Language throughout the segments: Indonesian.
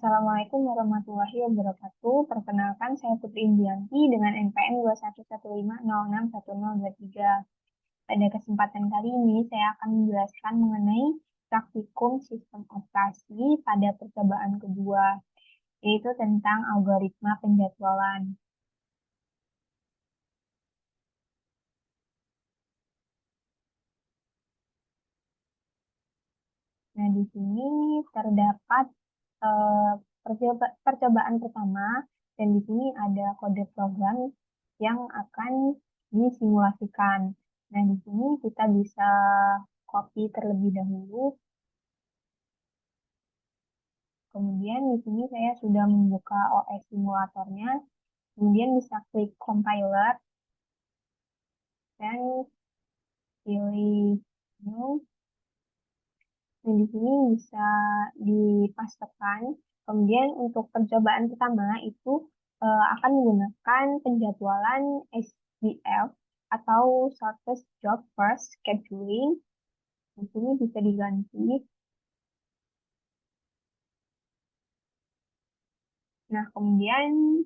Assalamualaikum warahmatullahi wabarakatuh. Perkenalkan, saya Putri Indianti dengan NPM 211506123. Pada kesempatan kali ini, saya akan menjelaskan mengenai praktikum sistem operasi pada percobaan kedua, yaitu tentang algoritma penjadwalan. Nah, di sini terdapat percobaan pertama, dan di sini ada kode program yang akan disimulasikan. Nah, di sini kita bisa copy terlebih dahulu. Kemudian di sini saya sudah membuka OS simulatornya. Kemudian bisa klik compiler dan pilih new. Nah, di sini bisa dipastekan. Kemudian untuk percobaan pertama itu akan menggunakan penjadwalan SJF atau Shortest Job First Scheduling. Di sini bisa diganti. Nah, kemudian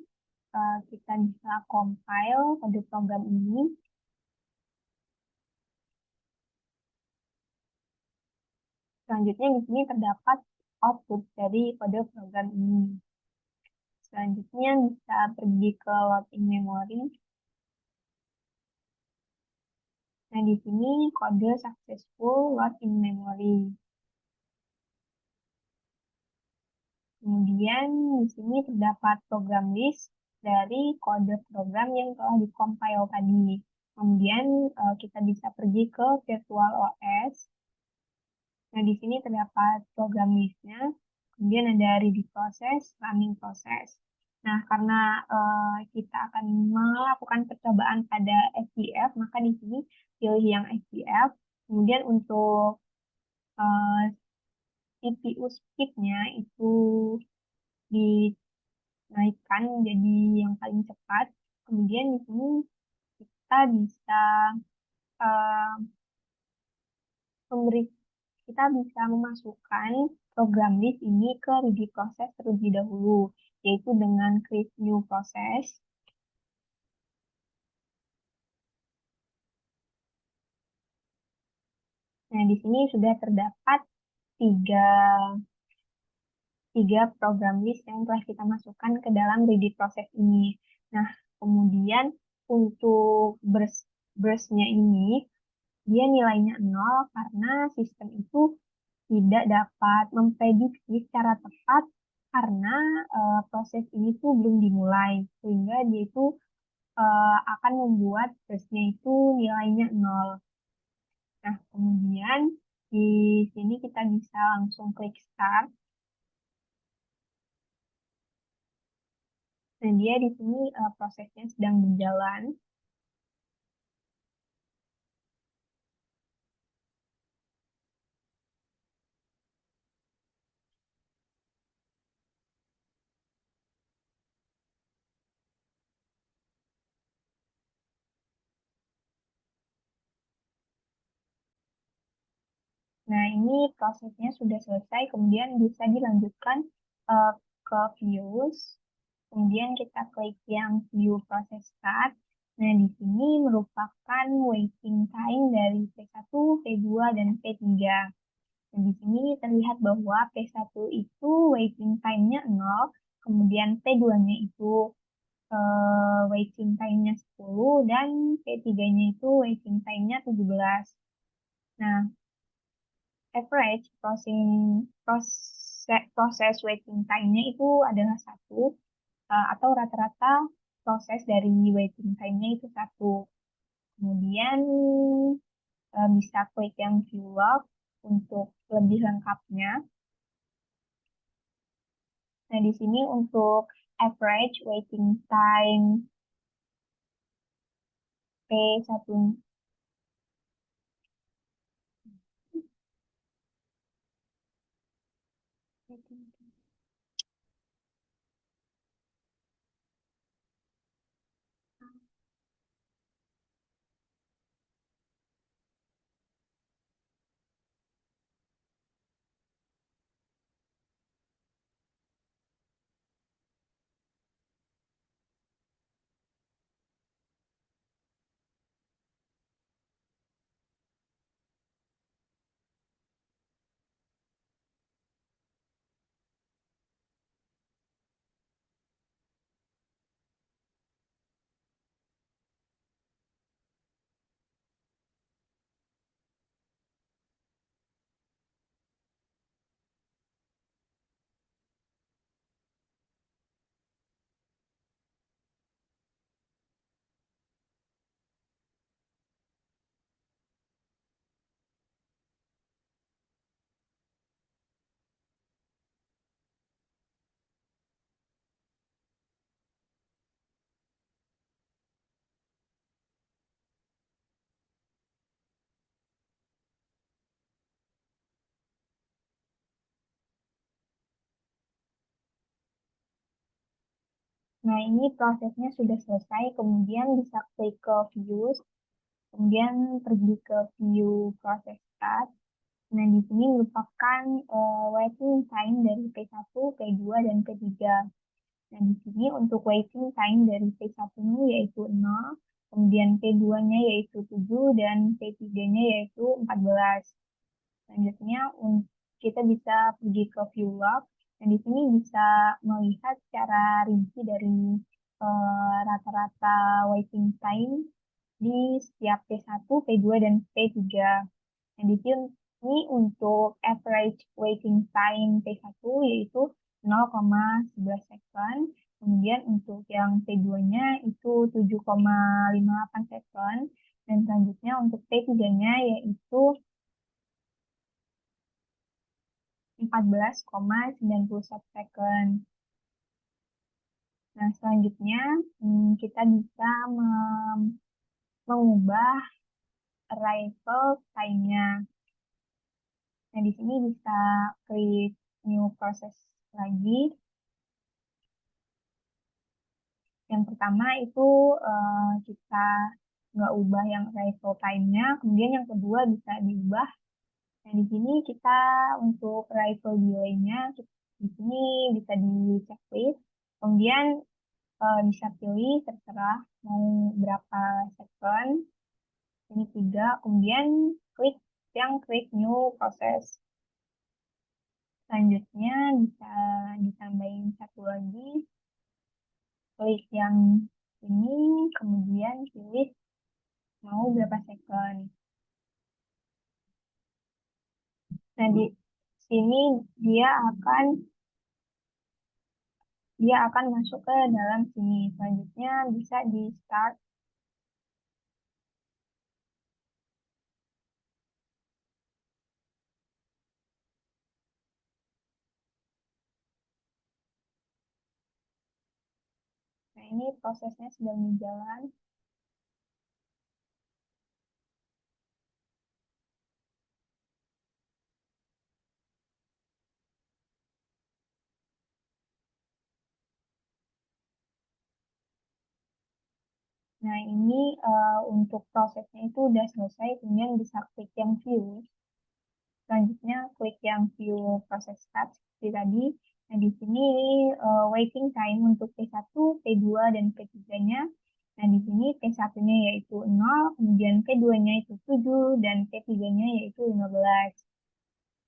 kita bisa compile kode program ini. Selanjutnya di sini terdapat output dari kode program ini. Selanjutnya bisa pergi ke loading memory. Nah, di sini kode successful load in memory. Kemudian di sini terdapat program list dari kode program yang telah dikompil tadi. Kemudian kita bisa pergi ke virtual OS. Nah, di sini terdapat program listnya. Kemudian ada ready process, running process. Nah, karena kita akan melakukan percobaan pada SDF, maka di sini pilih yang SDF. Kemudian untuk uh, CPU speed-nya itu dinaikkan jadi yang paling cepat. Kemudian di sini kita bisa uh, memberi kita bisa memasukkan program list ini ke ready process terlebih dahulu, yaitu dengan create new process. Nah, di sini sudah terdapat tiga tiga program list yang telah kita masukkan ke dalam ready process ini. Nah, kemudian untuk burst-nya ini, dia nilainya 0 karena sistem itu tidak dapat memprediksi secara tepat karena proses ini tuh belum dimulai. Sehingga dia itu akan membuat burst-nya itu nilainya 0. Nah, kemudian di sini kita bisa langsung klik start. Nah, dia di sini prosesnya sedang berjalan. Nah, ini prosesnya sudah selesai, kemudian bisa dilanjutkan eh, ke views. Kemudian kita klik yang view process start. Nah, di sini merupakan waiting time dari P1, P2, dan P3. Nah, di sini terlihat bahwa P1 itu waiting time-nya 0, kemudian P2-nya itu waiting time-nya 10, dan P3-nya itu waiting time-nya 17. Nah, average proses waiting time-nya itu adalah 1, atau rata-rata proses dari waiting time-nya itu 1. Kemudian bisa klik yang view log untuk lebih lengkapnya. Nah, di sini untuk average waiting time P1. Nah, ini prosesnya sudah selesai, kemudian bisa klik ke Views, kemudian pergi ke View Process Start. Nah, di sini merupakan waiting time dari P1, P2, dan P3. Nah, di sini untuk waiting time dari P1-nya yaitu 0, kemudian P2-nya yaitu 7, dan P3-nya yaitu 14. Selanjutnya, kita bisa pergi ke view log. Dan di sini bisa melihat secara rinci dari rata-rata waiting time di setiap P1, P2, dan P3. Nah, di sini untuk average waiting time P1 yaitu 0,11 second. Kemudian untuk yang P2-nya itu 7,58 second. Dan selanjutnya untuk P3-nya yaitu 14,91 second. Nah, selanjutnya kita bisa mengubah arrival time-nya. Nah, di sini bisa create new process lagi. Yang pertama itu kita nggak ubah yang arrival time-nya. Kemudian yang kedua bisa diubah. Nah, di sini kita untuk arrival delay-nya, di sini bisa di checklist. Kemudian bisa pilih terserah mau berapa second. Ini 3. Kemudian klik yang create new process. Selanjutnya bisa ditambahin satu lagi. Klik yang ini, kemudian pilih mau berapa second. Nah, di sini dia akan masuk ke dalam sini. Selanjutnya bisa di start. Nah, ini prosesnya sedang berjalan. Nah, ini untuk prosesnya itu udah selesai, kemudian bisa klik yang view. Selanjutnya klik yang view process start seperti tadi. Nah, di sini waiting time untuk P1, P2, dan P3-nya. Nah, di sini P1-nya yaitu 0, kemudian P2-nya itu 7, dan P3-nya yaitu 15.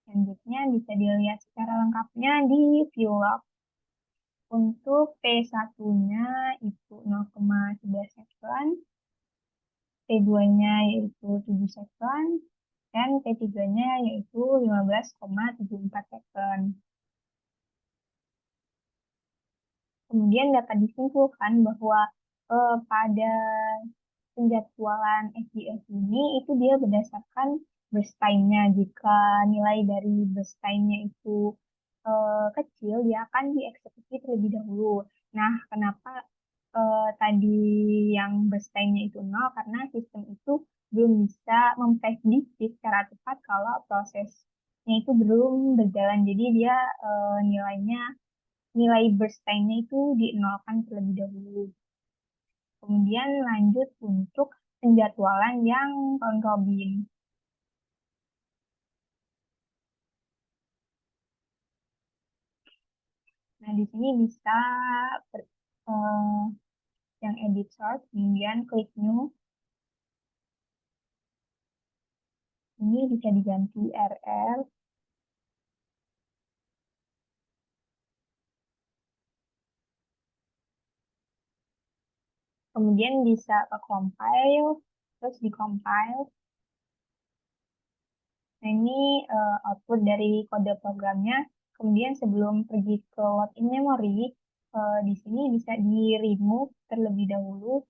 Selanjutnya bisa dilihat secara lengkapnya di view log. Untuk P1-nya itu 0,11 second, P2-nya yaitu 7 second, dan P3-nya yaitu 15,74 second. Kemudian dapat disimpulkan bahwa pada penjadwalan SDS ini itu dia berdasarkan burst time-nya. Jika nilai dari burst time-nya itu kecil, dia akan dieksekusi terlebih dahulu. Nah, kenapa tadi yang burst time-nya itu 0? Karena sistem itu belum bisa memprediksi secara tepat kalau prosesnya itu belum berjalan. Jadi dia nilai burst time-nya itu dinolkan terlebih dahulu. Kemudian lanjut untuk penjadwalan yang round robin. Nah, di sini bisa eh, yang edit source, kemudian klik new. Ini bisa diganti RR. Kemudian bisa ke compile, terus di compile. Nah, ini output dari kode programnya. Kemudian sebelum pergi ke load in memory, di sini bisa di remove terlebih dahulu.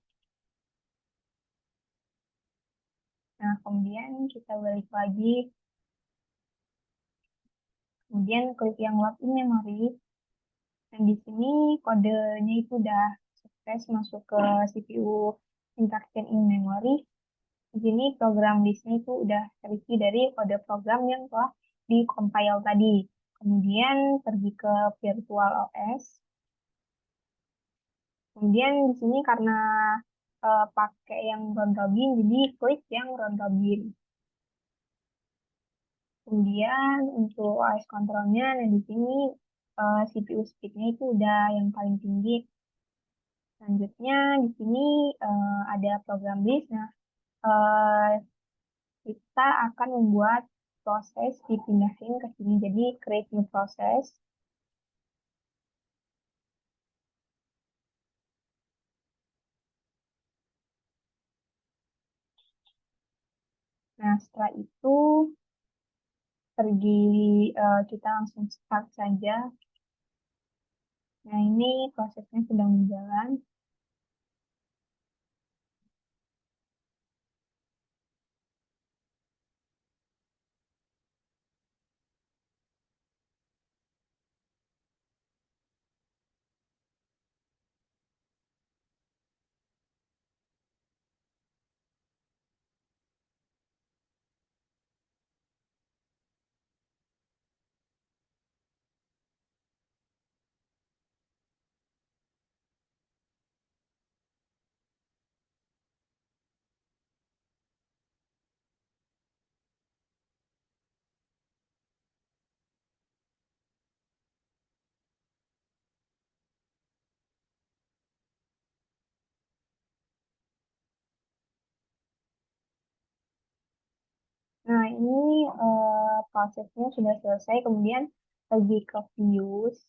Nah, kemudian kita balik lagi. Kemudian klik yang load in memory. Dan di sini kodenya itu udah sukses masuk ke CPU instruction in memory. Di sini program listnya itu udah terisi dari kode program yang telah di-compile tadi. Kemudian pergi ke Virtual OS. Kemudian di sini karena pakai yang round robin, jadi klik yang round robin. Kemudian untuk OS kontrolnya, nah di sini CPU speed-nya itu udah yang paling tinggi. Selanjutnya di sini ada program list. Nah, eh, kita akan membuat proses dipindahin ke sini. Jadi create new process. Nah, setelah itu pergi kita langsung start saja. Nah, ini prosesnya sedang berjalan. Nah, ini prosesnya sudah selesai. Kemudian pergi ke views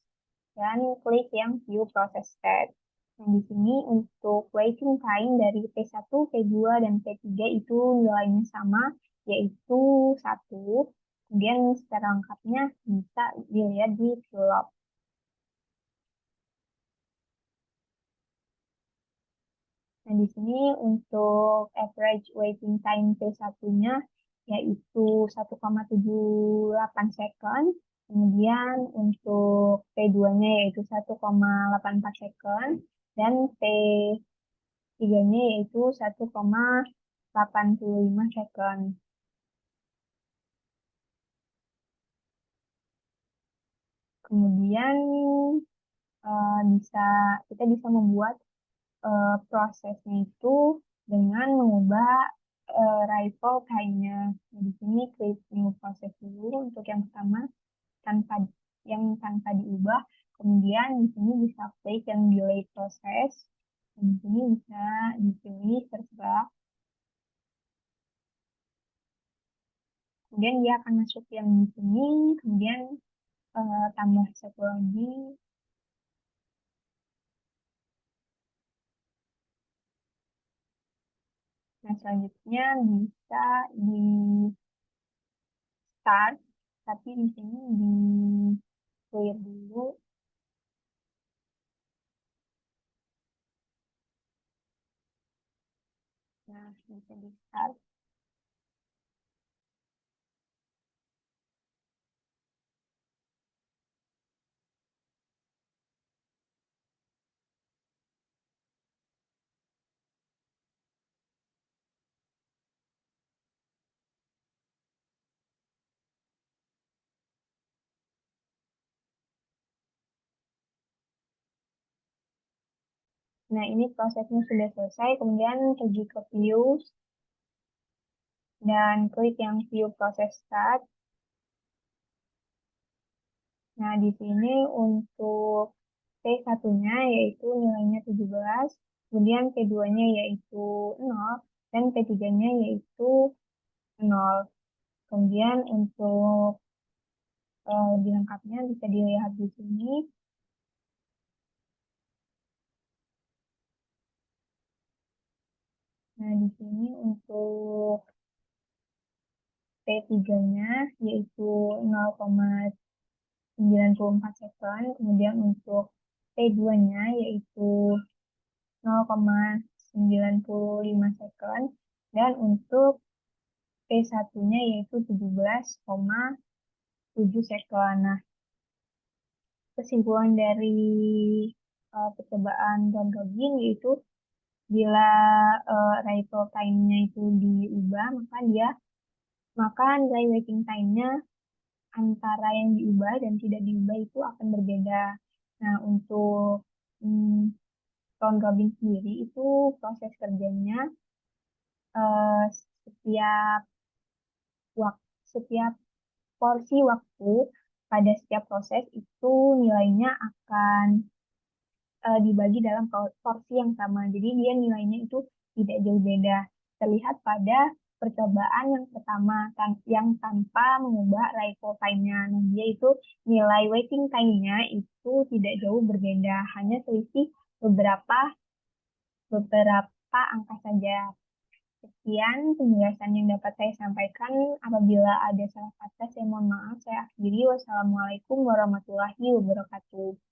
dan klik yang view process stat. Nah, di sini untuk waiting time dari P1, P2, dan P3 itu nilainya sama, yaitu 1. Kemudian secara lengkapnya bisa dilihat di vlog. Nah, di sini untuk average waiting time P1-nya yaitu 1,78 second. Kemudian untuk P2-nya yaitu 1,84 second. Dan P3-nya yaitu 1,85 second. Kemudian kita bisa membuat prosesnya itu dengan mengubah rifle time-nya. Nah, di sini klik new process dulu untuk yang pertama tanpa tanpa diubah. Kemudian di sini bisa klik yang delay process. Dan di sini bisa dipilih terserah. Kemudian dia akan masuk yang di sini. Kemudian tambah satu lagi. Nah, selanjutnya bisa di start, tapi di sini di clear dulu. Nah, bisa di start. Nah, ini prosesnya sudah selesai. Kemudian pergi ke views dan klik yang view process start. Nah, di sini untuk P1-nya yaitu nilainya 17, kemudian P2-nya yaitu 0, dan P3-nya yaitu 0. Kemudian untuk lebih lengkapnya bisa dilihat di sini. Nah, di sini untuk P3-nya yaitu 0,94 second, kemudian untuk P2-nya yaitu 0,95 second, dan untuk P1-nya yaitu 17,7 second. Nah, kesimpulan dari percobaan Don Robin yaitu bila arrival time-nya itu diubah, maka nilai waiting time-nya antara yang diubah dan tidak diubah itu akan berbeda. Nah, untuk round robin sendiri itu proses kerjanya eh, setiap setiap porsi waktu pada setiap proses itu nilainya akan dibagi dalam porsi yang sama. Jadi dia nilainya itu tidak jauh beda. Terlihat pada percobaan yang pertama yang tanpa mengubah arrival time-nya. Nah, dia itu nilai waiting time-nya itu tidak jauh berbeda, hanya selisih beberapa beberapa angka saja. Sekian penjelasan yang dapat saya sampaikan. Apabila ada salah kata, saya mohon maaf. Saya akhiri. Wassalamualaikum warahmatullahi wabarakatuh.